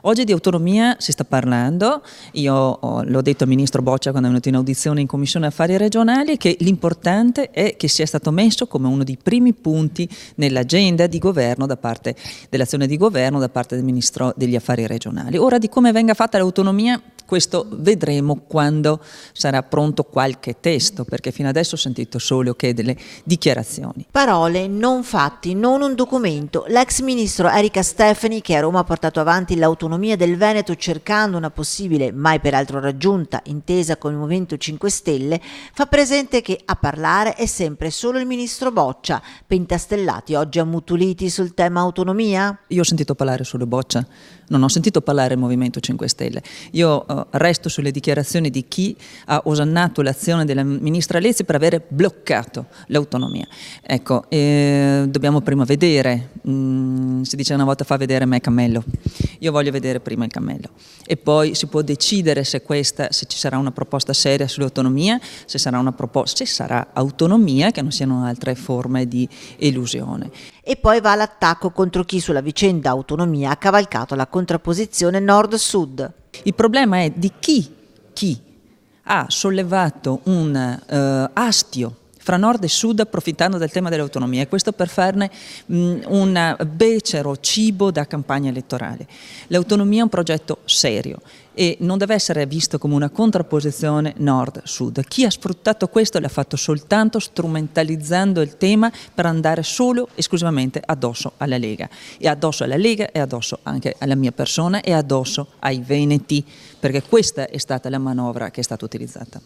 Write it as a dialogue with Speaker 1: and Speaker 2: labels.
Speaker 1: Oggi di autonomia si sta parlando, l'ho detto al Ministro Boccia quando è venuto in audizione in Commissione Affari Regionali, che l'importante è che sia stato messo come uno dei primi punti nell'agenda di governo da parte dell'azione di governo da parte del Ministro degli Affari Regionali. Ora, di come venga fatta l'autonomia, questo vedremo quando sarà pronto qualche testo, perché fino adesso ho sentito solo che delle dichiarazioni.
Speaker 2: Parole, non fatti, non un documento. L'ex ministro Erika Stefani, che a Roma ha portato avanti l'autonomia del Veneto cercando una possibile, mai peraltro raggiunta, intesa con il Movimento 5 Stelle, fa presente che a parlare è sempre solo il ministro Boccia, pentastellati oggi ammutoliti sul tema autonomia?
Speaker 1: Io ho sentito parlare solo Boccia, non ho sentito parlare il Movimento 5 Stelle. Io resto sulle dichiarazioni di chi ha osannato l'azione della ministra Lezzi per avere bloccato l'autonomia. Ecco, dobbiamo prima vedere, si dice una volta fa vedere me cammello, io voglio vedere prima il cammello e poi si può decidere se ci sarà una proposta seria sull'autonomia, se sarà autonomia, che non siano altre forme di elusione.
Speaker 2: E poi va all'attacco contro chi sulla vicenda autonomia ha cavalcato la contrapposizione nord-sud.
Speaker 1: Il problema è di chi ha sollevato un astio fra nord e sud approfittando del tema dell'autonomia, e questo per farne un becero cibo da campagna elettorale. L'autonomia è un progetto serio e non deve essere visto come una contrapposizione nord-sud. Chi ha sfruttato questo l'ha fatto soltanto strumentalizzando il tema per andare solo esclusivamente addosso alla Lega, e addosso alla Lega e addosso anche alla mia persona e addosso ai veneti, perché questa è stata la manovra che è stata utilizzata.